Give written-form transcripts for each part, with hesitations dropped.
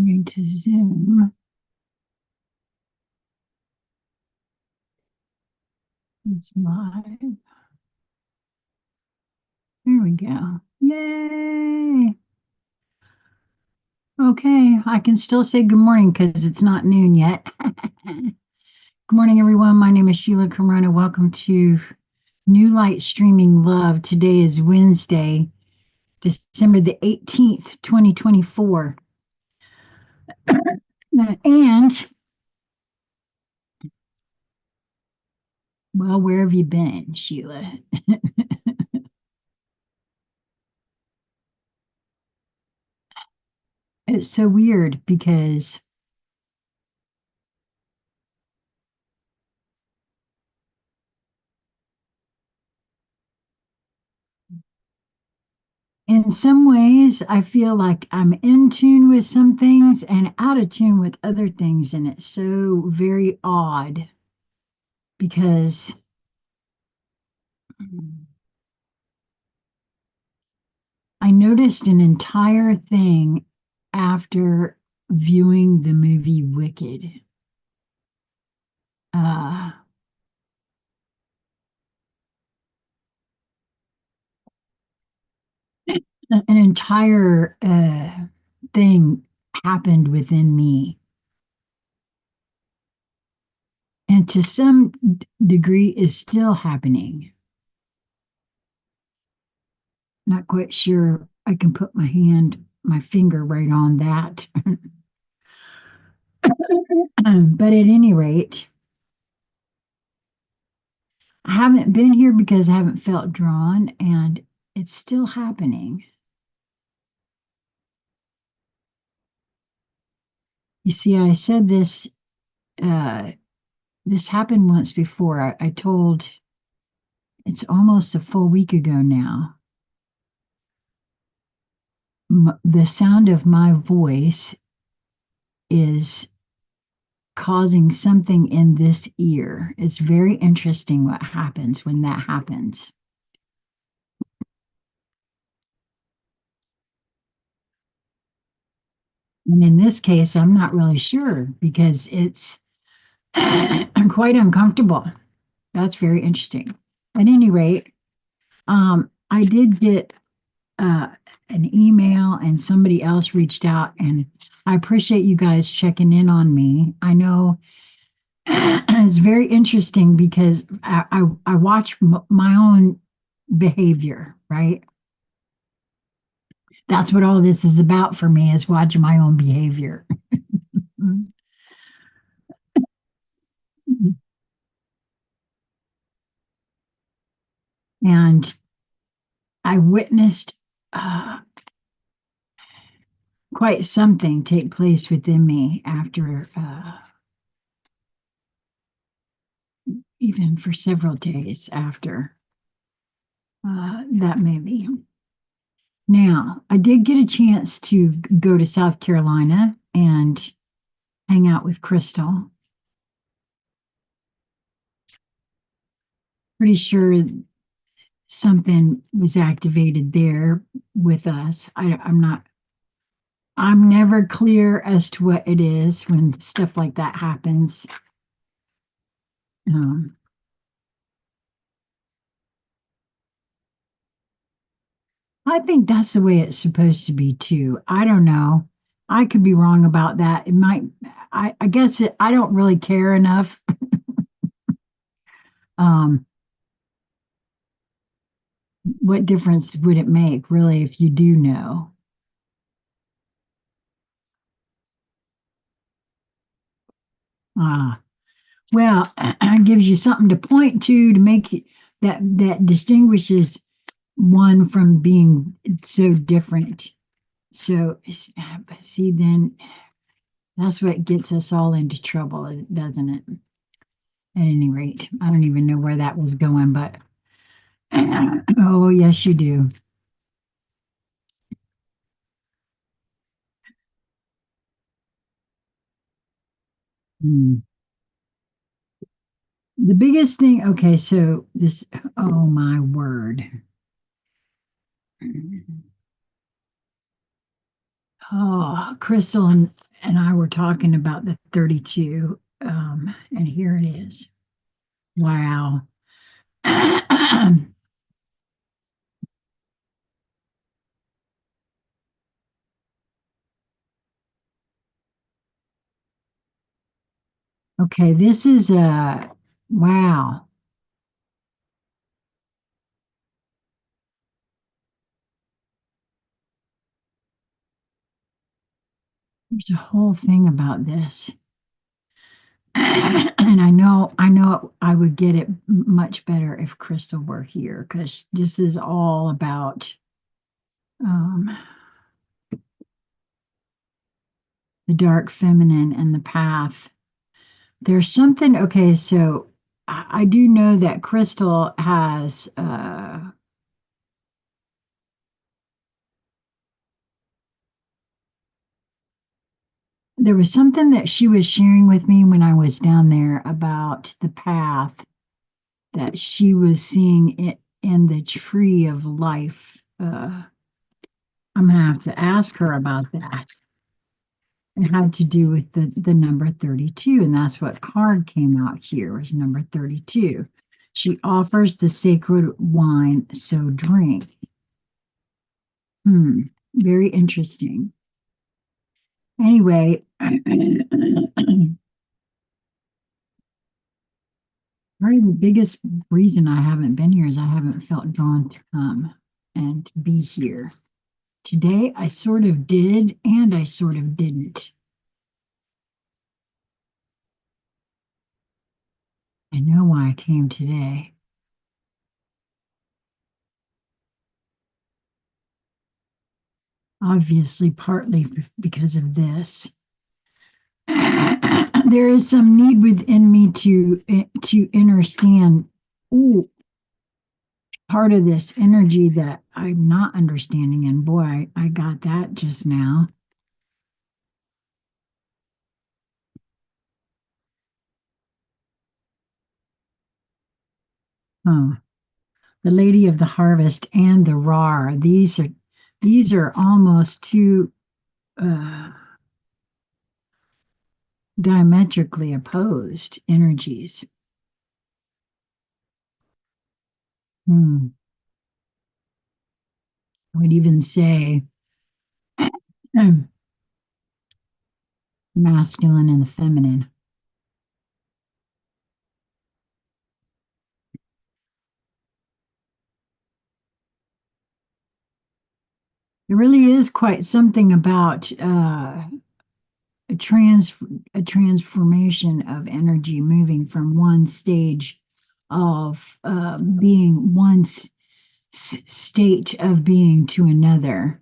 going to Zoom. It's live. There we go. Yay! Okay, I can still say good morning because it's not noon yet. Good morning, everyone. My name is Sheila Corona. Welcome to New Light Streaming Love. Today is Wednesday, December the 18th, 2024. And, well, where have you been, Sheila? It's so weird because in some ways, I feel like I'm in tune with some things and out of tune with other things. And it's so very odd because I noticed an entire thing after viewing the movie Wicked. Uh, an entire thing happened within me. And to some degree is still happening. Not quite sure I can put my finger right on that. But at any rate, I haven't been here because I haven't felt drawn, and it's still happening. You see, I said this. Uh, this happened once before. I told it's almost a full week ago now. The sound of my voice is causing something in this ear. It's very interesting what happens when that happens. And in this case, I'm not really sure because it's I'm quite uncomfortable. That's very interesting. At any rate, I did get uh, an email and somebody else reached out, and I appreciate you guys checking in on me. I know it's very interesting because I watch my own behavior, right? That's what all this is about for me is watching my own behavior. And I witnessed quite something take place within me after even for several days after that maybe. Now, I did get a chance to go to South Carolina and hang out with Crystal. Pretty sure something was activated there with us. I'm never clear as to what it is when stuff like that happens. Um, I think that's the way it's supposed to be too. I don't know. I could be wrong about that. It might, I guess I don't really care enough. Um, what difference would it make really if you do know? Ah, well, it gives you something to point to make that distinguishes one from being so different. So, see, then that's what gets us all into trouble, doesn't it? At any rate, I don't even know where that was going, but oh, yes, you do. Hmm. The biggest thing, okay, so this, oh my word. Oh, Crystal and and I were talking about the 32, and here it is. Wow. Okay, this is wow. There's a whole thing about this. And I know I would get it much better if Crystal were here because this is all about um, the dark feminine and the path. There's something, okay, so I do know that Crystal has there was something that she was sharing with me when I was down there about the path that she was seeing it in the tree of life. I'm gonna have to ask her about that. It had to do with the number 32, and that's what card came out here was number 32. She offers the sacred wine, so drink. Hmm, very interesting. Anyway, probably the biggest reason I haven't been here is I haven't felt drawn to come and be here. Today, I sort of did, and I sort of didn't. I know why I came today. Obviously, partly because of this. There is some need within me to understand, ooh, part of this energy that I'm not understanding. And boy, I got that just now. Oh, the Lady of the Harvest and the Rar. These are almost two uh, diametrically opposed energies. Hmm. I would even say um, masculine and the feminine. It really is quite something about a trans a transformation of energy moving from one stage of being state of being to another.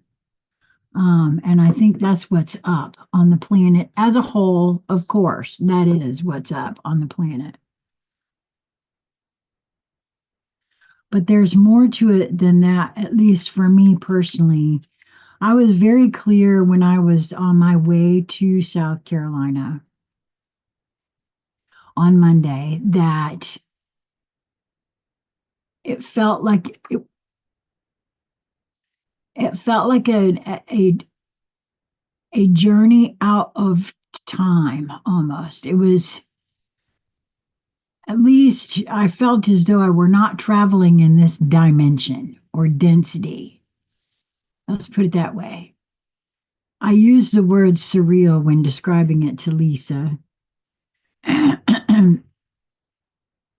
And I think that's what's up on the planet as a whole. Of course, that is what's up on the planet. But there's more to it than that, at least for me personally. I was very clear when I was on my way to South Carolina on Monday that it felt like it felt like a journey out of time almost. It was at least I felt as though I were not traveling in this dimension or density. Let's put it that way. I use the word surreal when describing it to Lisa.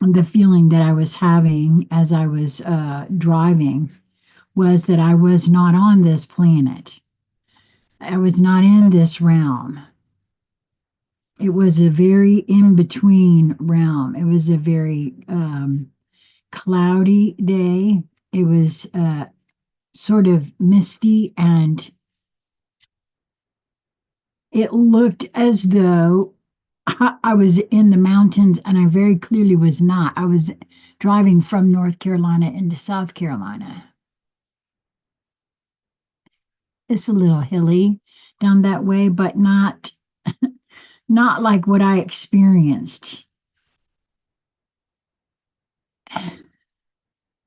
The feeling that I was having as I was driving was that I was not on this planet. I was not in this realm. It was a very in between realm. It was a very cloudy day. It was sort of misty, and it looked as though I was in the mountains, and I very clearly was not. I was driving from North Carolina into South Carolina. It's a little hilly down that way, but not like what I experienced.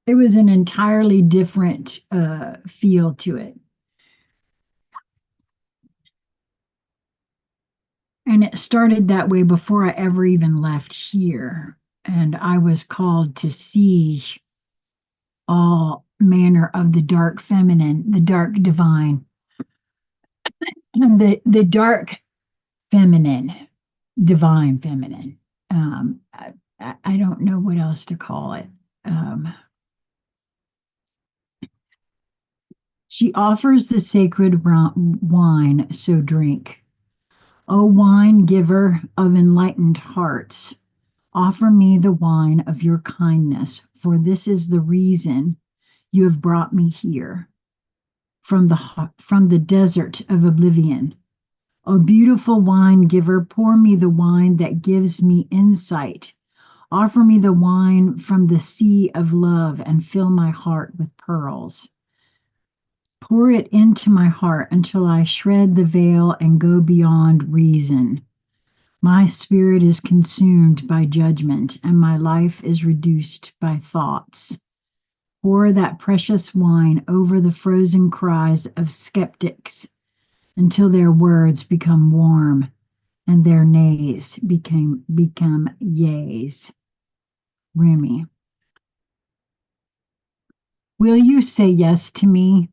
It was an entirely different feel to it. And it started that way before I ever even left here. And I was called to see all manner of the dark feminine, the dark divine, the dark feminine, divine feminine. I don't know what else to call it. Um, she offers the sacred wine, so drink. O wine giver of enlightened hearts, offer me the wine of your kindness, for this is the reason you have brought me here from the desert of oblivion. O beautiful wine giver, pour me the wine that gives me insight. Offer me the wine from the sea of love and fill my heart with pearls. Pour it into my heart until I shred the veil and go beyond reason. My spirit is consumed by judgment, and my life is reduced by thoughts. Pour that precious wine over the frozen cries of skeptics until their words become warm and their nays become yays. Rumi. Will you say yes to me?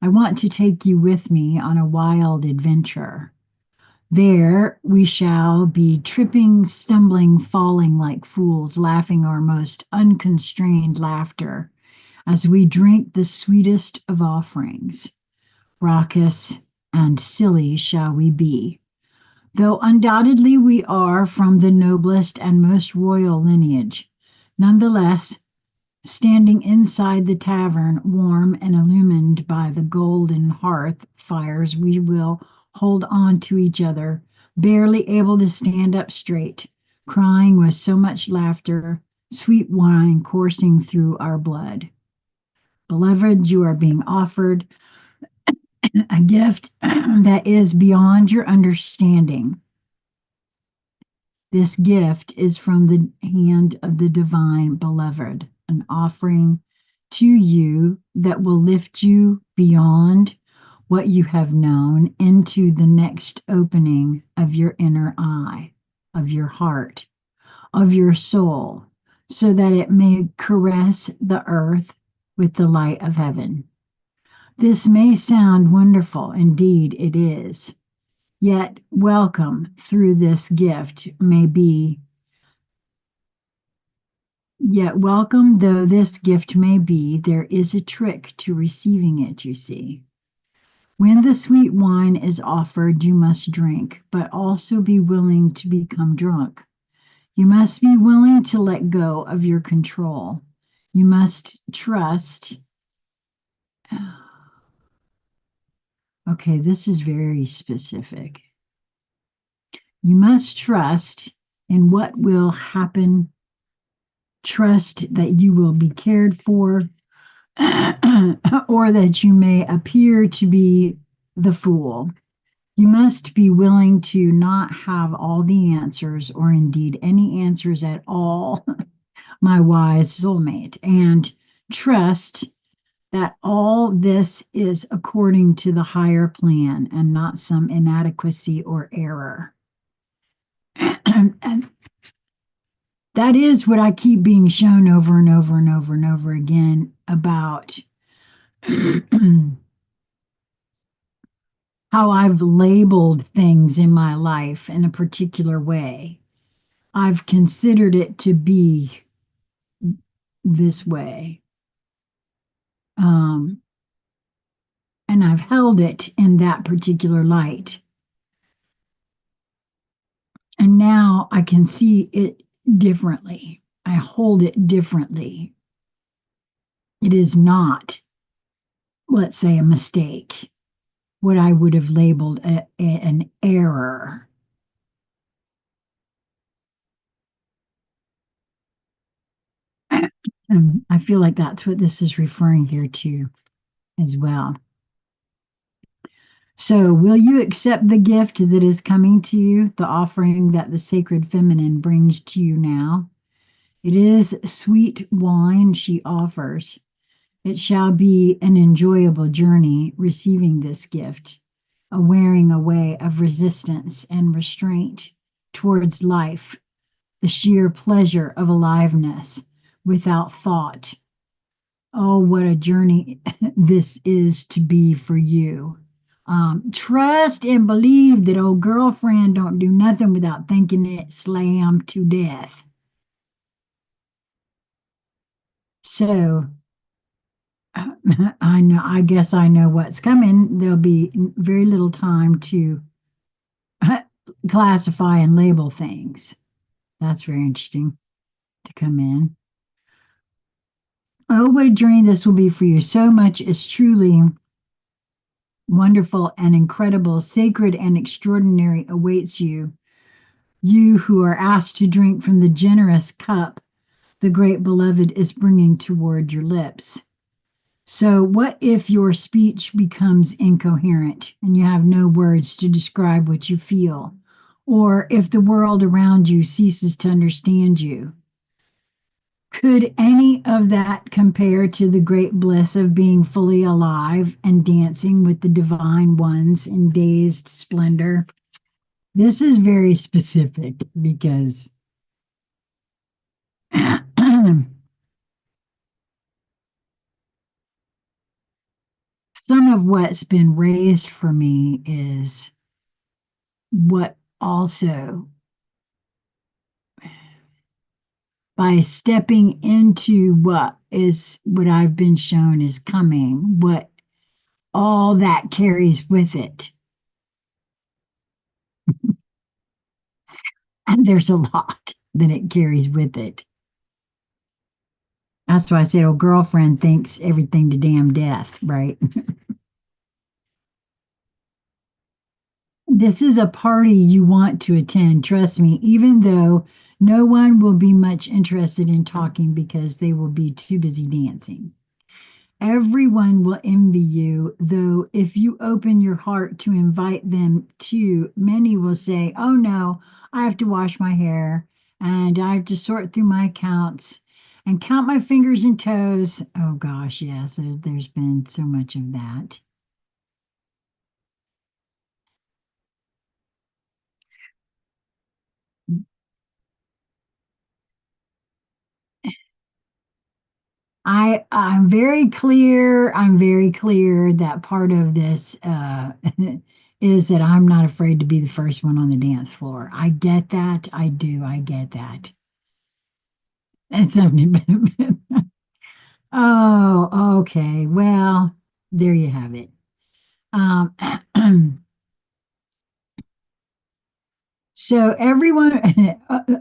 I want to take you with me on a wild adventure. There we shall be tripping, stumbling, falling like fools, laughing our most unconstrained laughter as we drink the sweetest of offerings. Raucous and silly shall we be, though undoubtedly we are from the noblest and most royal lineage. Nonetheless, standing inside the tavern, warm and illumined by the golden hearth fires, we will hold on to each other, barely able to stand up straight, crying with so much laughter, sweet wine coursing through our blood. Beloved, you are being offered a gift that is beyond your understanding. This gift is from the hand of the divine beloved, an offering to you that will lift you beyond what you have known into the next opening of your inner eye, of your heart, of your soul, so that it may caress the earth with the light of heaven. This may sound wonderful, indeed it is. Yet welcome through this gift may be, yet welcome though this gift may be, there is a trick to receiving it, you see. When the sweet wine is offered, you must drink, but also be willing to become drunk. You must be willing to let go of your control. You must trust. Okay, this is very specific. You must trust in what will happen, trust that you will be cared for, or that you may appear to be the fool. You must be willing to not have all the answers, or indeed any answers at all, my wise soulmate, and trust that all this is according to the higher plan and not some inadequacy or error. And that is what I keep being shown over and over and over and over again about how I've labeled things in my life in a particular way. I've considered it to be this way. And I've held it in that particular light. And now I can see it differently. I hold it differently. It is not, let's say, a mistake, what I would have labeled an error. And I feel like that's what this is referring here to as well. So, will you accept the gift that is coming to you, the offering that the sacred feminine brings to you now? It is sweet wine she offers. It shall be an enjoyable journey receiving this gift. a wearing away of resistance and restraint towards life, the sheer pleasure of aliveness without thought. Oh, what a journey this is to be for you. Trust and believe that old girlfriend don't do nothing without thinking it slammed to death. So I know, I guess I know what's coming. There'll be very little time to classify and label things. That's very interesting to come in. Oh, what a journey this will be for you. So much is truly wonderful and incredible, sacred and extraordinary awaits you. You who are asked to drink from the generous cup the great beloved is bringing toward your lips. So, what if your speech becomes incoherent and you have no words to describe what you feel? Or if the world around you ceases to understand you? Could any of that compare to the great bliss of being fully alive and dancing with the divine ones in dazed splendor? This is very specific because some of what's been raised for me is what also, by stepping into what I've been shown is coming, what all that carries with it. And there's a lot that it carries with it. That's why I said, oh, girlfriend thinks everything to damn death, right? This is a party you want to attend, trust me, even though no one will be much interested in talking because they will be too busy dancing. Everyone will envy you, though if you open your heart to invite them too, many will say, oh no, I have to wash my hair and I have to sort through my accounts and count my fingers and toes. Oh gosh, yes, there's been so much of that. I'm very clear that part of this is that I'm not afraid to be the first one on the dance floor. I get that. I do. I get that. It's something. Oh, okay. Well, there you have it. Um, So everyone,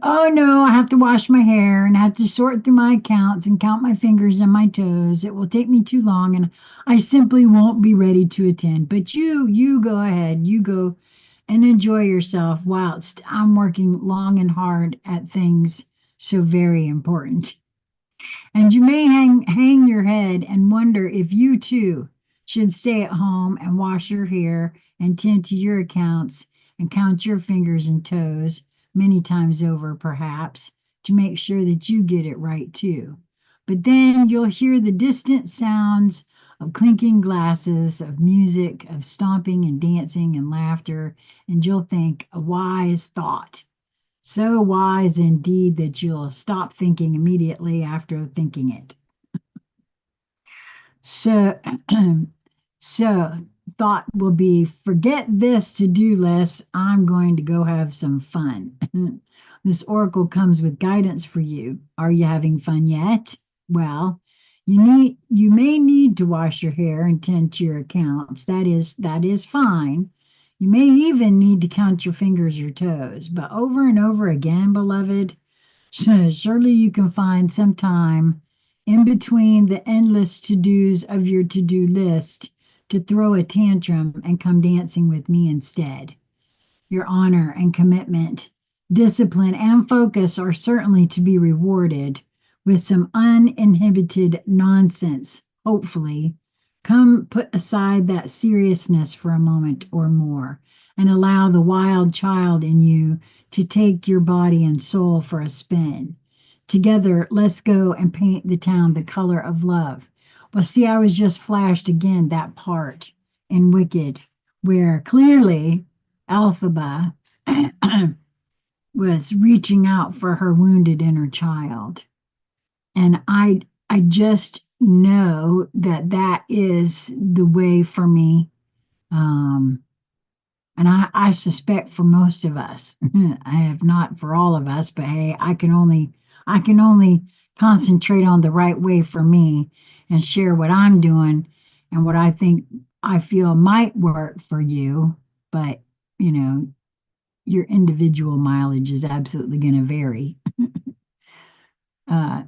oh no, I have to wash my hair and I have to sort through my accounts and count my fingers and my toes. It will take me too long and I simply won't be ready to attend. But you go ahead, you go and enjoy yourself whilst I'm working long and hard at things so very important. And you may hang your head and wonder if you too should stay at home and wash your hair and tend to your accounts and count your fingers and toes many times over, perhaps, to make sure that you get it right too. But then you'll hear the distant sounds of clinking glasses, of music, of stomping and dancing and laughter, and you'll think a wise thought. So wise indeed that you'll stop thinking immediately after thinking it. So, so thought will be forget this to-do list. I'm going to go have some fun. This oracle comes with guidance for you. Are you having fun yet? Well, you may need to wash your hair and tend to your accounts. That is fine. You may even need to count your fingers or toes, but over and over again, beloved, surely you can find some time in between the endless to-dos of your to-do list to throw a tantrum and come dancing with me instead. Your honor and commitment, discipline, and focus are certainly to be rewarded with some uninhibited nonsense, hopefully. Come put aside that seriousness for a moment or more and allow the wild child in you to take your body and soul for a spin. Together, let's go and paint the town the color of love. Well, see, I was just flashed again that part in Wicked where clearly Alphaba was reaching out for her wounded inner child. And I just know that that is the way for me. Um, and I suspect for most of us, I have not for all of us, but hey, I can only concentrate on the right way for me and share what I'm doing and what I feel might work for you. But you know, your individual mileage is absolutely going to vary. Uh,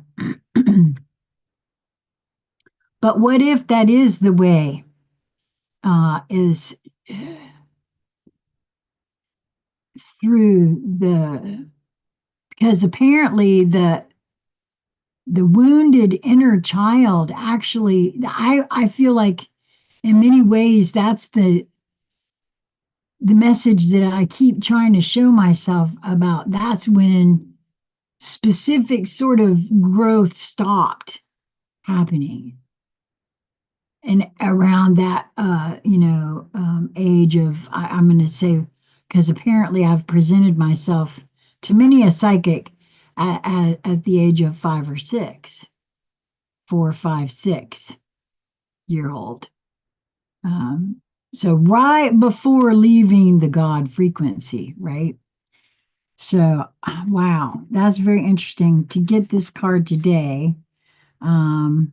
but what if that is the way? Is through the because apparently the wounded inner child actually I feel like in many ways that's the message that I keep trying to show myself about. That's when specific sort of growth stopped happening. And around that, age of, I'm going to say, because apparently I've presented myself to many a psychic at the age of 5 or 6, 4, 5, 6 year old. Um, so right before leaving the God frequency, right? So, wow, that's very interesting to get this card today. Um,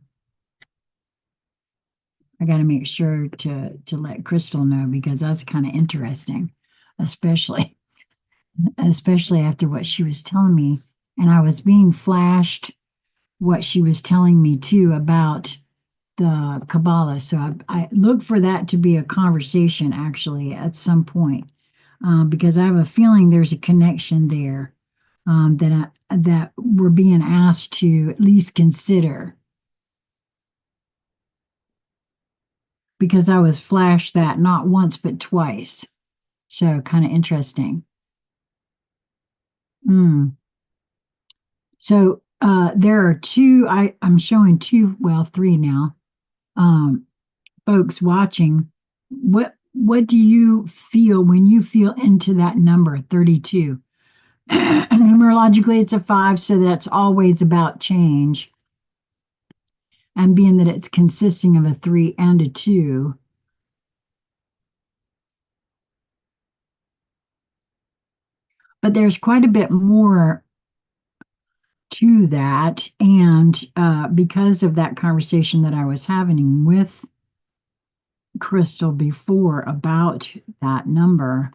I got to make sure to let Crystal know because that's kind of interesting, especially especially after what she was telling me, and I was being flashed what she was telling me too about the Kabbalah. So I look for that to be a conversation actually at some point, because I have a feeling there's a connection there, that we're being asked to at least consider, because I was flashed that not once but twice. So kind of interesting. Mm. So there are two. I'm showing two, well, three now. Um, Folks watching. What do you feel when you feel into that number 32? Numerologically, it's a 5, so that's always about change. And being that it's consisting of a 3 and a 2, but there's quite a bit more to that. And because of that conversation that I was having with Crystal before about that number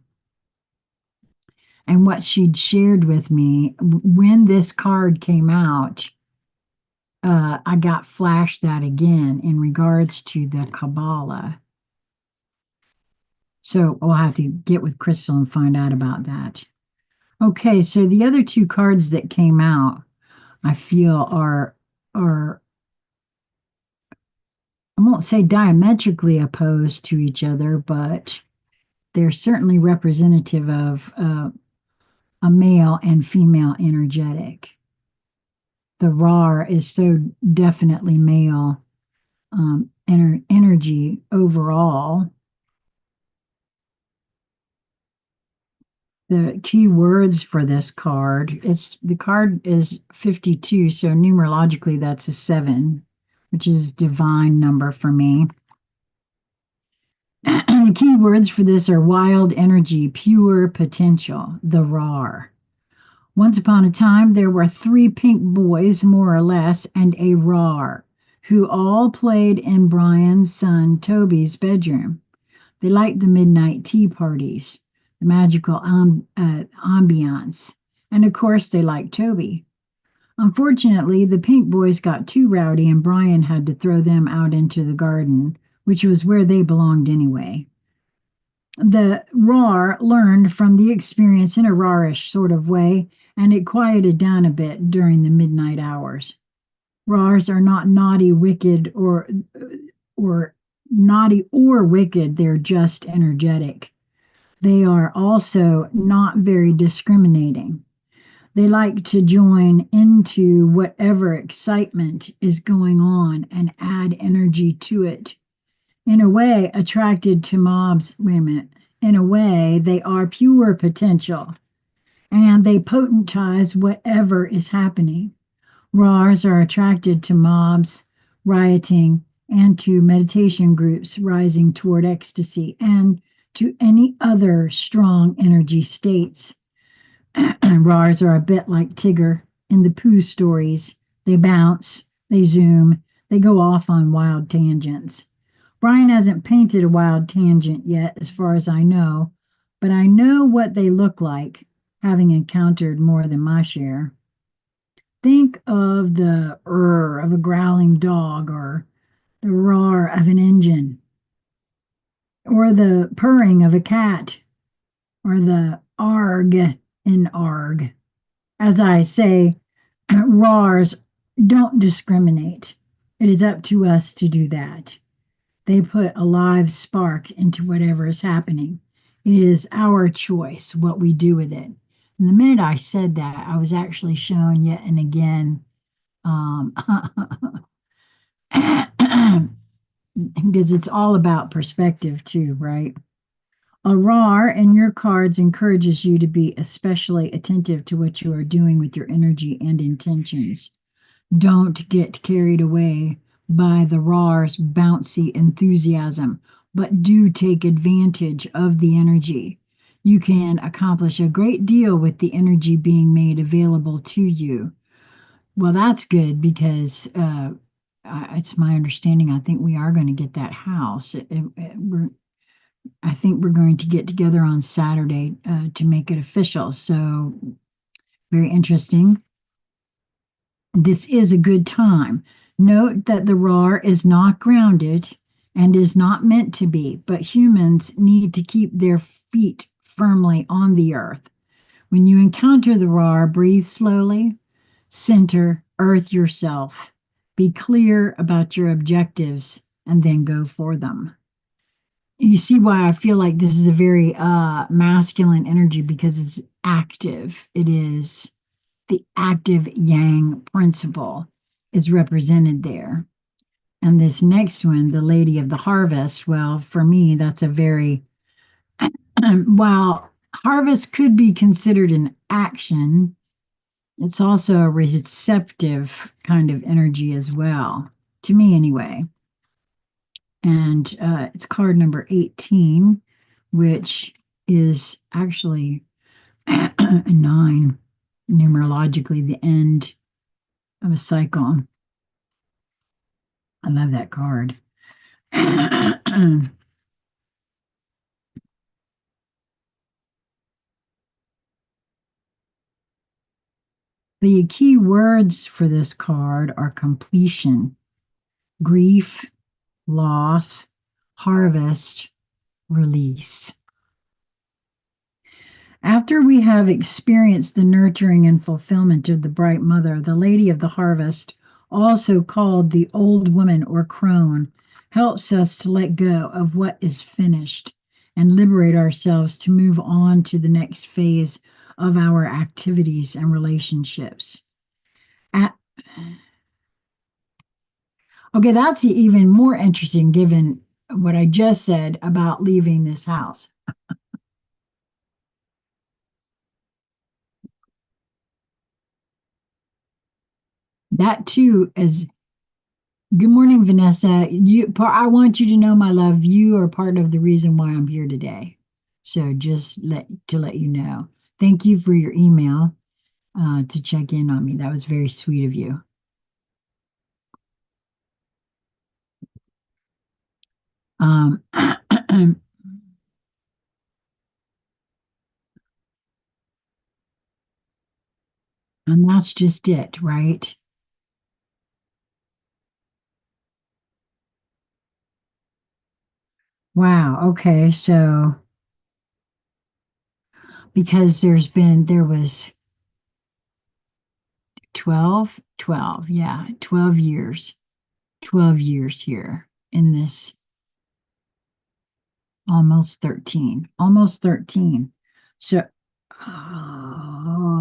and what she'd shared with me, when this card came out, I got flashed that again in regards to the Kabbalah. So I'll have to get with Crystal and find out about that. Okay, so the other two cards that came out, I feel are I won't say diametrically opposed to each other, but they're certainly representative of a male and female energetic. The Ra is so definitely male, energy overall. The key words for this card, the card is 52, so numerologically that's a 7, which is divine number for me. And the key words for this are wild energy, pure potential, the Ra. Once upon a time, there were 3 pink boys, more or less, and a Ra, who all played in Brian's son Toby's bedroom. They liked the midnight tea parties, the magical ambiance, and of course, they liked Toby. Unfortunately, the pink boys got too rowdy, and Brian had to throw them out into the garden, which was where they belonged anyway. The roar learned from the experience in a rawish sort of way, and it quieted down a bit during the midnight hours. Roars are not naughty, wicked, or naughty or wicked. They're just energetic. They are also not very discriminating. They like to join into whatever excitement is going on and add energy to it In a way, attracted to mobs, wait a minute, in a way, they are pure potential and they potentize whatever is happening. RARs are attracted to mobs, rioting, and to meditation groups rising toward ecstasy, and to any other strong energy states. RARs are a bit like Tigger in the Pooh stories. They bounce, they zoom, they go off on wild tangents. Brian hasn't painted a wild tangent yet, as far as I know, but I know what they look like, having encountered more than my share. Think of the of a growling dog, or the roar of an engine, or the purring of a cat, or the arg in arg. As I say, roars don't discriminate. It is up to us to do that. They put a live spark into whatever is happening. It is our choice what we do with it. And the minute I said that, I was actually shown yet and again, um, because it's all about perspective too, right? A RAR in your cards encourages you to be especially attentive to what you are doing with your energy and intentions. Don't get carried away by the RAR's bouncy enthusiasm, but do take advantage of the energy. You can accomplish a great deal with the energy being made available to you. Well, that's good because it's my understanding. I think we are going to get that house. I think we're going to get together on Saturday to make it official. So, very interesting. This is a good time. Note that the RAR is not grounded and is not meant to be, but humans need to keep their feet firmly on the earth. When you encounter the RAR, breathe slowly, center, earth yourself, be clear about your objectives, and then go for them. You see why I feel like this is a very masculine energy because it's active. It is the active yang principle is represented there. And this next one, the Lady of the Harvest, well, for me, that's a very, while harvest could be considered an action, it's also a receptive kind of energy as well, to me anyway. And it's card number 18, which is actually a nine, numerologically, the end of a cycle. I love that card. The key words for this card are completion, grief, loss, harvest, release. After we have experienced the nurturing and fulfillment of the bright mother, the Lady of the Harvest, also called the old woman or crone, helps us to let go of what is finished and liberate ourselves to move on to the next phase of our activities and relationships. At, okay, that's even more interesting given what I just said about leaving this house. That too is good morning, Vanessa. I want you to know, my love, you are part of the reason why I'm here today. So just let you know. Thank you for your email to check in on me. That was very sweet of you. And that's just it, right? Wow. Okay. So because there was 12, yeah, 12 years, 12 years here in this almost 13. So, oh,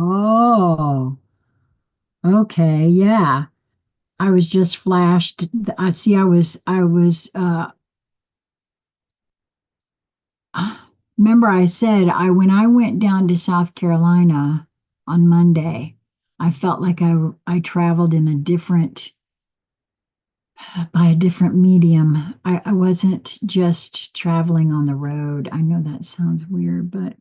okay, yeah. I was just flashed. I see. I was Remember, I said I when I went down to South Carolina on Monday, I felt like I traveled in a different by a different medium. I wasn't just traveling on the road. I know that sounds weird, but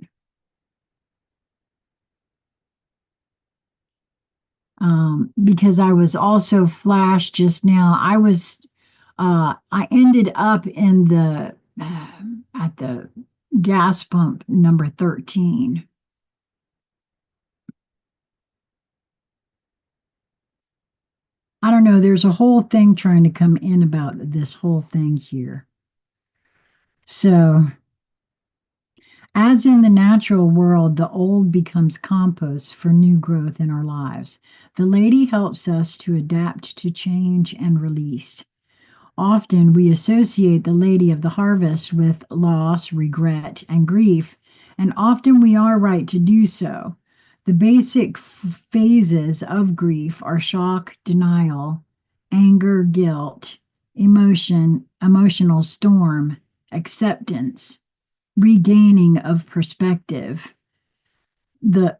because I was also flashed just now, I ended up in the at the gas pump number 13. I don't know, there's a whole thing trying to come in about this whole thing here. So, as in the natural world, the old becomes compost for new growth in our lives. The lady helps us to adapt to change and release. Often we associate the lady of the harvest with loss, regret, and grief, and often we are right to do so. The basic phases of grief are shock, denial, anger, guilt, emotional storm, acceptance, regaining of perspective, the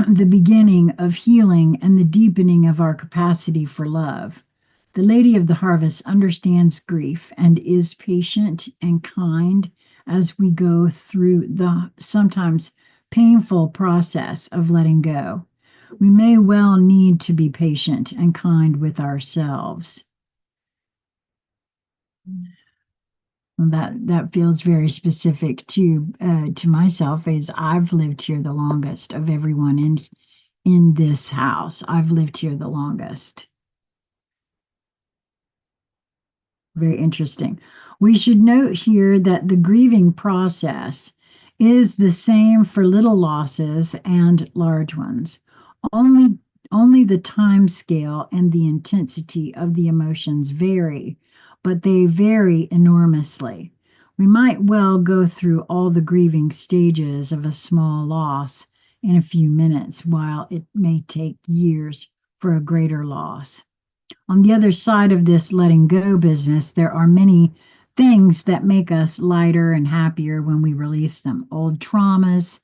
the beginning of healing and the deepening of our capacity for love. The Lady of the Harvest understands grief and is patient and kind as we go through the sometimes painful process of letting go. We may well need to be patient and kind with ourselves. That feels very specific to myself, as I've lived here the longest of everyone in this house. I've lived here the longest. Very interesting. We should note here that the grieving process is the same for little losses and large ones. Only only the time scale and the intensity of the emotions vary, but they vary enormously. We might well go through all the grieving stages of a small loss in a few minutes, while it may take years for a greater loss. On the other side of this letting go business, there are many things that make us lighter and happier when we release them. Old traumas,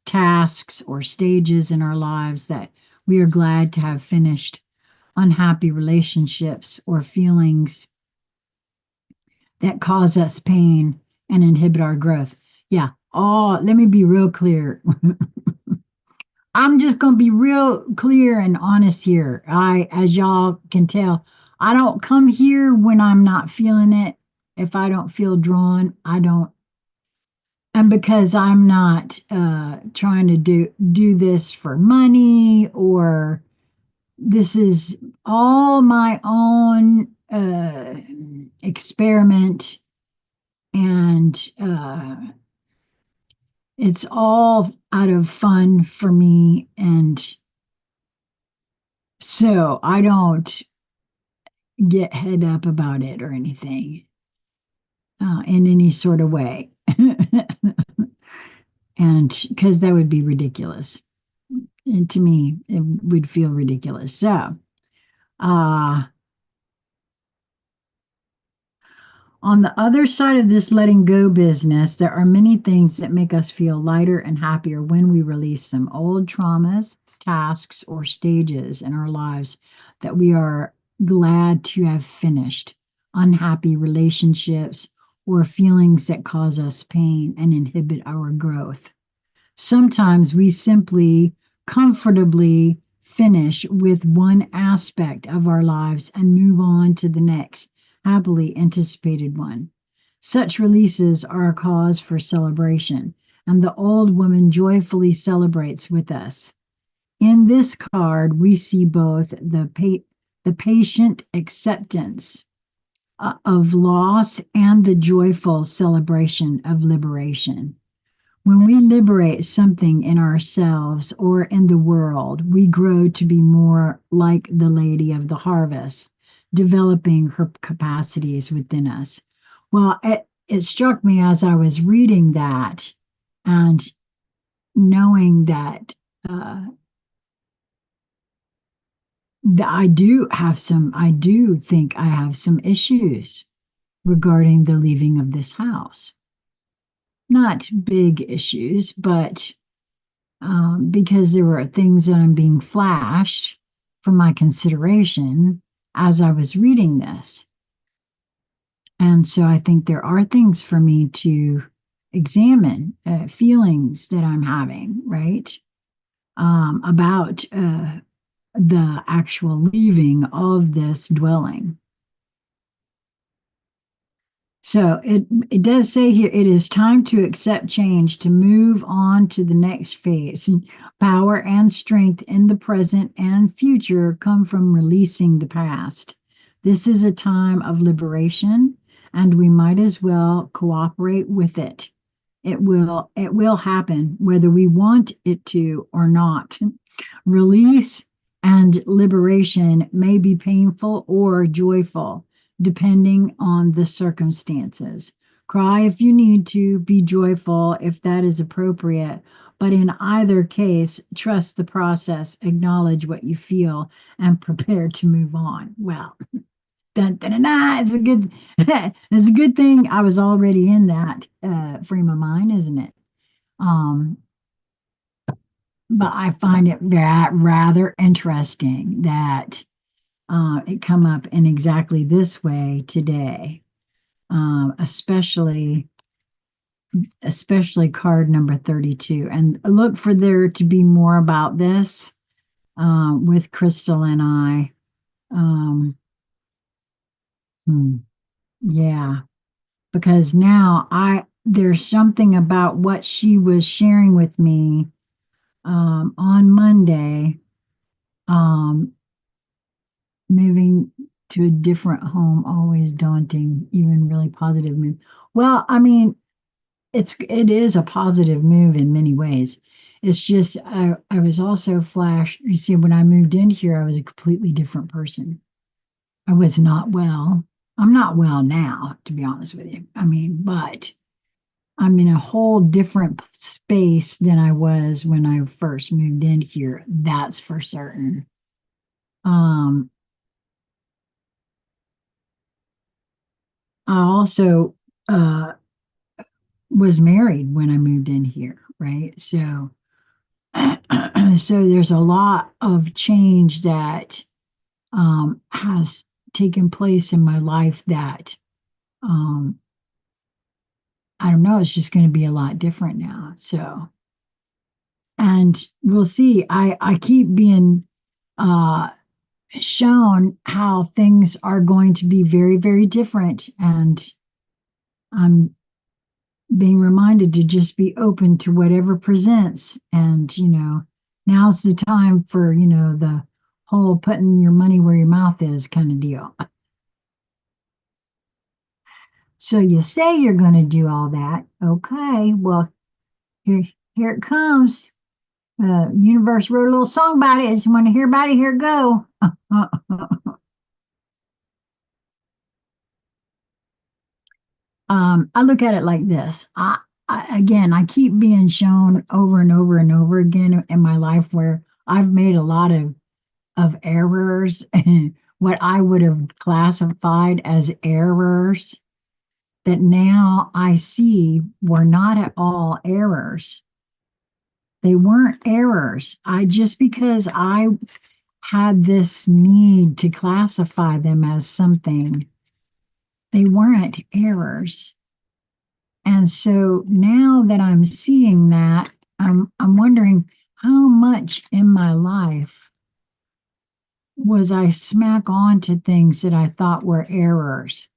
tasks, or stages in our lives that we are glad to have finished, unhappy relationships, or feelings that cause us pain and inhibit our growth. Yeah. Oh, let me be real clear. I'm just going to be real clear and honest here. As y'all can tell, I don't come here when I'm not feeling it. If I don't feel drawn, I don't. And because I'm not trying to do this for money, or this is all my own experiment, and it's all out of fun for me, and so I don't get head up about it or anything in any sort of way. And because that would be ridiculous. And to me, it would feel ridiculous. So, uh, on the other side of this letting go business, there are many things that make us feel lighter and happier when we release them. Old traumas, tasks, or stages in our lives that we are glad to have finished. Unhappy relationships or feelings that cause us pain and inhibit our growth. Sometimes we simply comfortably finish with one aspect of our lives and move on to the next happily anticipated one. Such releases are a cause for celebration, and the old woman joyfully celebrates with us. In this card, we see both the patient acceptance of loss and the joyful celebration of liberation. When we liberate something in ourselves or in the world, we grow to be more like the Lady of the Harvest, developing her capacities within us. Well, it struck me as I was reading that and knowing uh, that I do think I have some issues regarding the leaving of this house. not big issues, but because there were things that I'm being flashed for my consideration as I was reading this. And so I think there are things for me to examine, feelings that I'm having, right? About the actual leaving of this dwelling. So it does say here it is time to accept change, to move on to the next phase. Power and strength in the present and future come from releasing the past. This is a time of liberation, and we might as well cooperate with it. It will happen whether we want it to or not. Release and liberation may be painful or joyful, depending on the circumstances. Cry if you need to, be joyful if that is appropriate. But in either case, trust the process, acknowledge what you feel, and prepare to move on. Well, dun, dun, dun, dun, it's a good, it's a good thing I was already in that frame of mind, isn't it? Um, but I find it rather interesting that it come up in exactly this way today, especially card number 32. And look for there to be more about this with Crystal and I. Um, hmm, yeah, because now I there's something about what she was sharing with me on Monday. Um, Moving to a different home, always daunting, even really positive move. Well, I mean, it is a positive move in many ways. It's just I was also flashed. You see, when I moved in here, I was a completely different person. I was not well. I'm not well now, to be honest with you. I mean, but I'm in a whole different space than I was when I first moved in here. That's for certain. Um, I also uh, was married when I moved in here, right? So, so there's a lot of change that has taken place in my life that um, I don't know. It's just going to be a lot different now. So, and we'll see. I keep being uh, shown how things are going to be very, very different, and I'm being reminded to just be open to whatever presents. And, now's the time for, the whole putting your money where your mouth is kind of deal. So you say you're going to do all that. Okay, well, here it comes. Universe wrote a little song about it. If you want to hear about it, here it go. I look at it like this. Again, I keep being shown over and over and over again in my life where I've made a lot of errors, what I would have classified as errors, that now I see were not at all errors. They weren't errors. I just because I had this need to classify them as something, they weren't errors. And so now that I'm seeing that, I'm wondering how much in my life was I smack on to things that I thought were errors.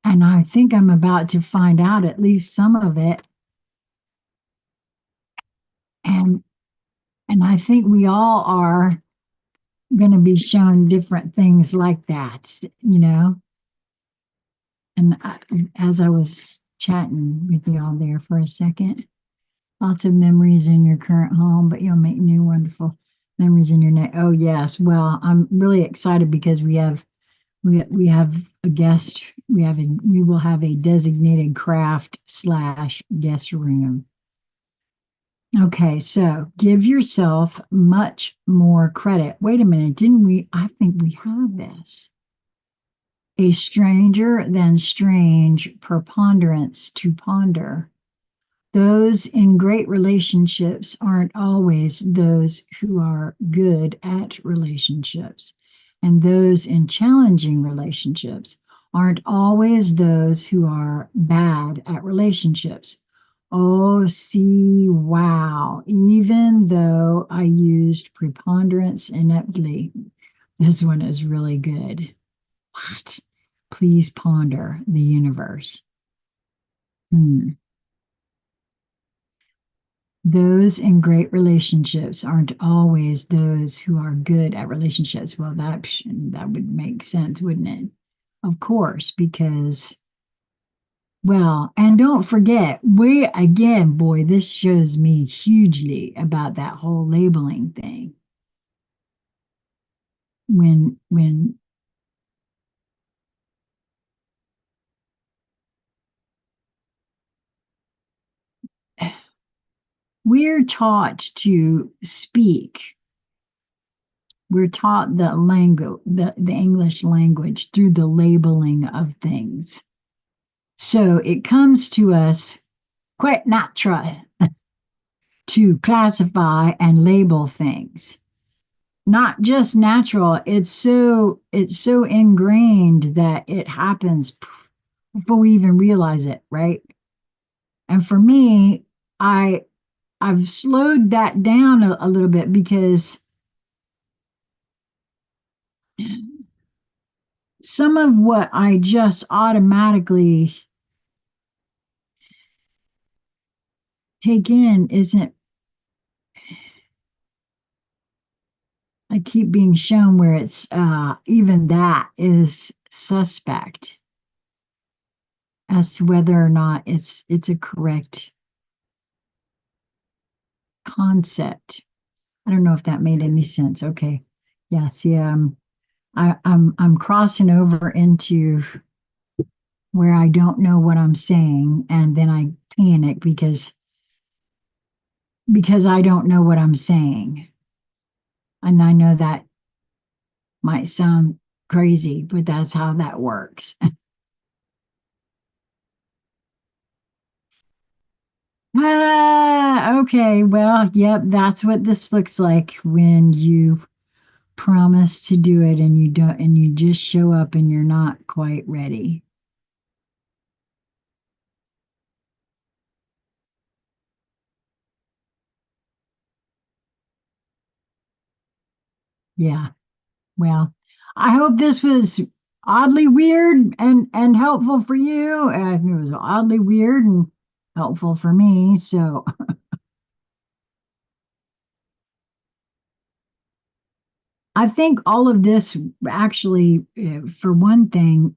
And I think I'm about to find out at least some of it. And and I think we all are going to be shown different things like that. And as I was chatting with you all there for a second, lots of memories in your current home, but you'll make new wonderful memories in your next. Oh yes, well, I'm really excited because we have a guest. We will have a designated craft slash guest room. Okay, so give yourself much more credit. Wait a minute, didn't we? I think we have this. A stranger than strange preponderance to ponder. Those in great relationships aren't always those who are good at relationships. And those in challenging relationships aren't always those who are bad at relationships. Oh, see, wow. Even though I used preponderance ineptly, this one is really good. What? Please ponder the universe. Hmm. Those in great relationships aren't always those who are good at relationships. Well, that would make sense, wouldn't it? Of course, because well, and don't forget, we again, boy, this shows me hugely about that whole labeling thing. When we're taught to speak, we're taught the language, the English language through the labeling of things. So it comes to us quite natural to classify and label things. Not just natural, it's so ingrained that it happens before we even realize it, right? And for me, I I've slowed that down a little bit because some of what I just automatically take in isn't, I keep being shown where it's even that is suspect as to whether or not it's a correct concept. I don't know if that made any sense. Okay. Yeah, see, I'm crossing over into where I don't know what I'm saying, and then I panic because I don't know what I'm saying. And I know that might sound crazy, but that's how that works. Okay. Well, yep, that's what this looks like when you promise to do it and you don't, and you just show up and you're not quite ready. Yeah. Well, I hope this was oddly weird and helpful for you. And it was oddly weird and helpful for me. So I think all of this actually, for one thing,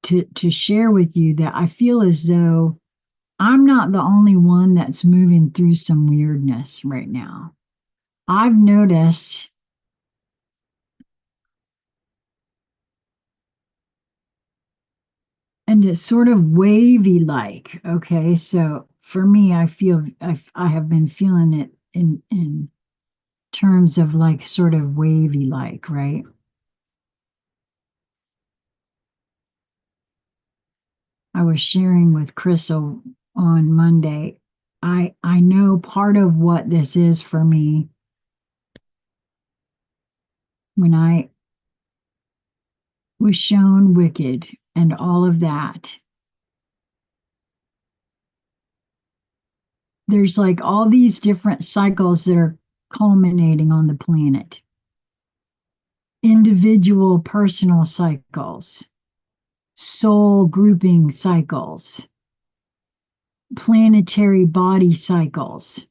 to share with you that I feel as though I'm not the only one that's moving through some weirdness right now. I've noticed, and it's sort of wavy like. Okay, so for me, I have been feeling it in terms of like sort of wavy like, right? I was sharing with Crystal on Monday. I know part of what this is for me when I was shown wicked and all of that. There's like all these different cycles that are culminating on the planet. Individual personal cycles, soul grouping cycles, planetary body cycles.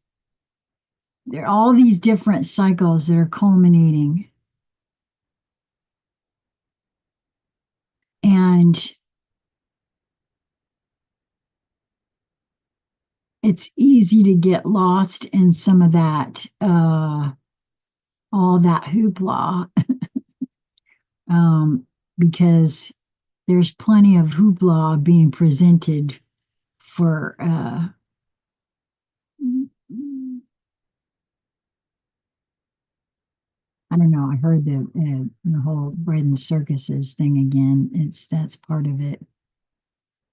There are all these different cycles that are culminating. And it's easy to get lost in some of that, all that hoopla, because there's plenty of hoopla being presented for I don't know. I heard the whole bread and circuses thing again. That's part of it.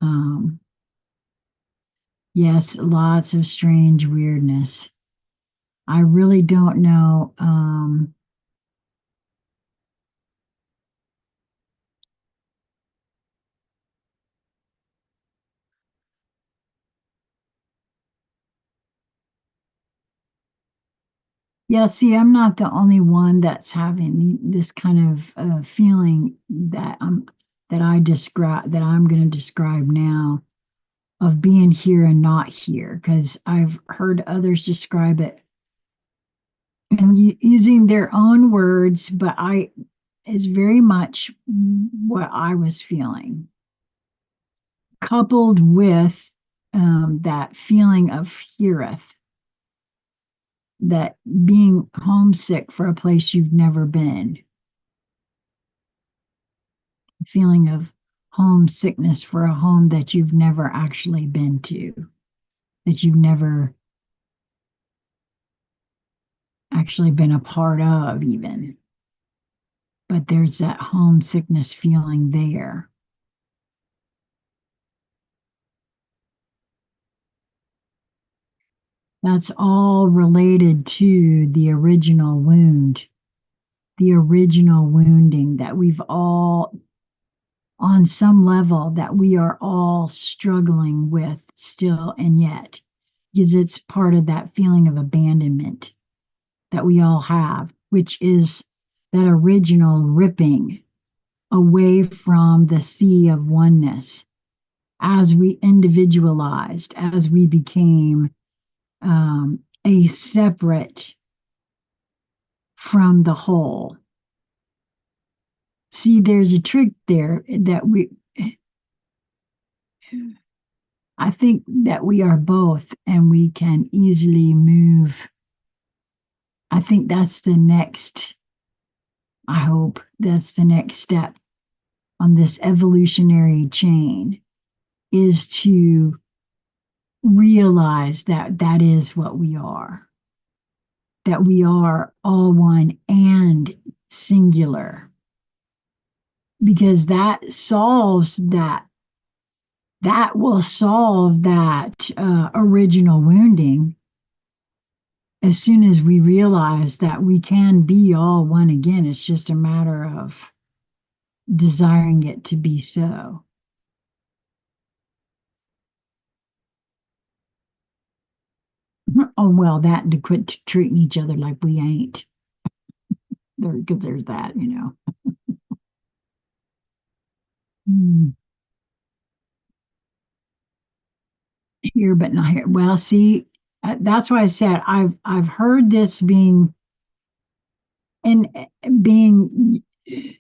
Um, yes, lots of strange weirdness. I really don't know. Yeah, see, I'm not the only one that's having this kind of feeling that I'm going to describe now of being here and not here, because I've heard others describe it and using their own words, but I it's very much what I was feeling, coupled with that feeling of heareth, that being homesick for a place you've never been, feeling of homesickness for a home that you've never actually been to, that you've never actually been a part of, even. But there's that homesickness feeling there. That's all related to the original wound, the original wounding that we've all, on some level, that we are all struggling with still and yet, because it's part of that feeling of abandonment that we all have, which is that original ripping away from the sea of oneness as we individualized, as we became a separate from the whole. See, there's a trick there that I think that we are both, and we can easily move. I think that's the next, I hope that's the next step on this evolutionary chain, is to realize that that is what we are, that we are all one and singular, because that will solve that original wounding as soon as we realize that we can be all one again. It's just a matter of desiring it to be so. Oh, well, that and to quit treating each other like we ain't. Because there's that. Hmm. Here but not here. Well, see, that's why I said I've heard this and being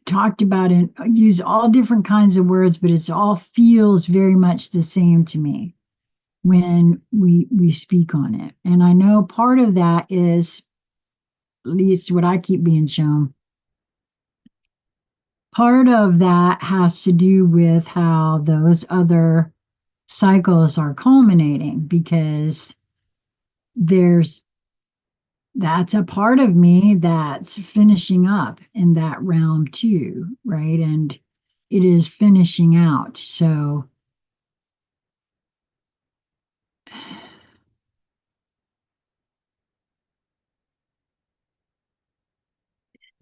talked about and use all different kinds of words, but it's all feels very much the same to me when we speak on it. And I know part of that is, at least what I keep being shown, part of that has to do with how those other cycles are culminating, because there's that's a part of me that's finishing up in that realm too, right? And it is finishing out. So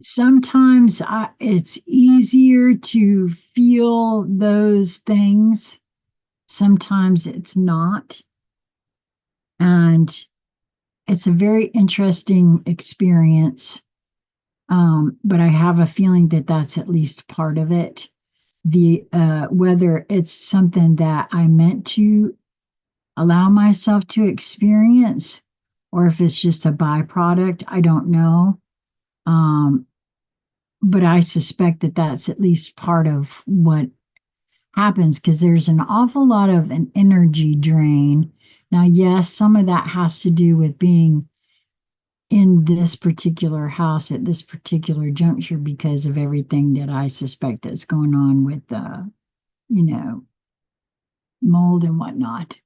sometimes it's easier to feel those things. Sometimes it's not. And it's a very interesting experience. But I have a feeling that that's at least part of it. The whether it's something that I meant to allow myself to experience, or if it's just a byproduct, I don't know. Um, but I suspect that that's at least part of what happens, because there's an awful lot of an energy drain. Now, yes, some of that has to do with being in this particular house at this particular juncture because of everything that I suspect is going on with you know, mold and whatnot.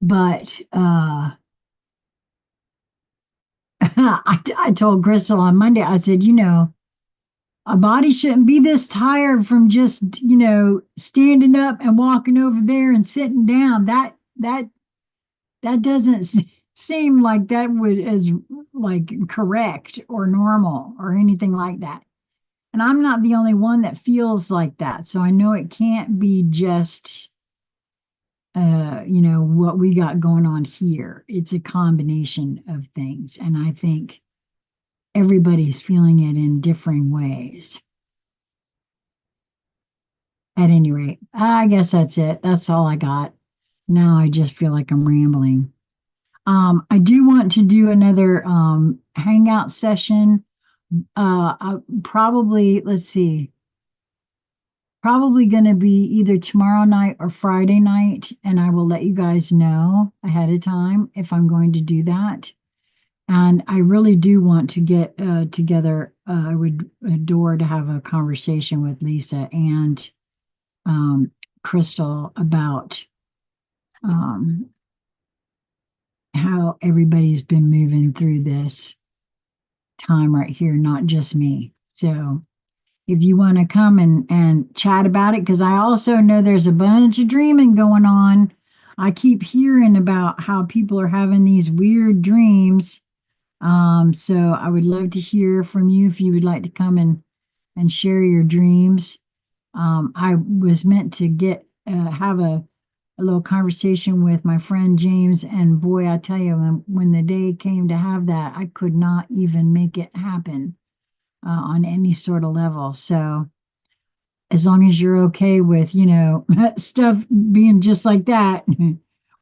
But I told Crystal on Monday, I said, a body shouldn't be this tired from just, standing up and walking over there and sitting down. That doesn't seem like that would is like correct or normal or anything like that. And I'm not the only one that feels like that. So I know it can't be just what we got going on here. It's a combination of things. And I think everybody's feeling it in differing ways. At any rate, I guess that's it. That's all I got. Now I just feel like I'm rambling. I do want to do another hangout session. Probably, let's see, probably going to be either tomorrow night or Friday night, and I will let you guys know ahead of time if I'm going to do that. And I really do want to get together. I would adore to have a conversation with Lisa and Crystal about um, how everybody's been moving through this time right here, not just me. So if you want to come and chat about it, because I also know there's a bunch of dreaming going on. I keep hearing about how people are having these weird dreams. So I would love to hear from you if you would like to come and share your dreams. I was meant to get have a little conversation with my friend James, and boy, I tell you, when the day came to have that, I could not even make it happen on any sort of level. So as long as you're okay with, stuff being just like that,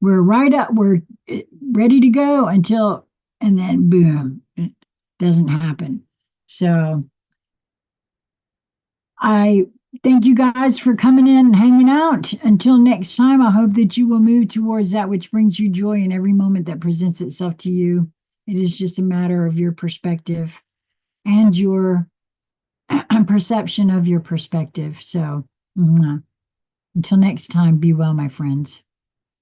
we're ready to go until, and then boom, it doesn't happen. So I thank you guys for coming in and hanging out. Until next time, I hope that you will move towards that which brings you joy in every moment that presents itself to you. It is just a matter of your perspective and your perception of your perspective. So, until next time, be well, my friends.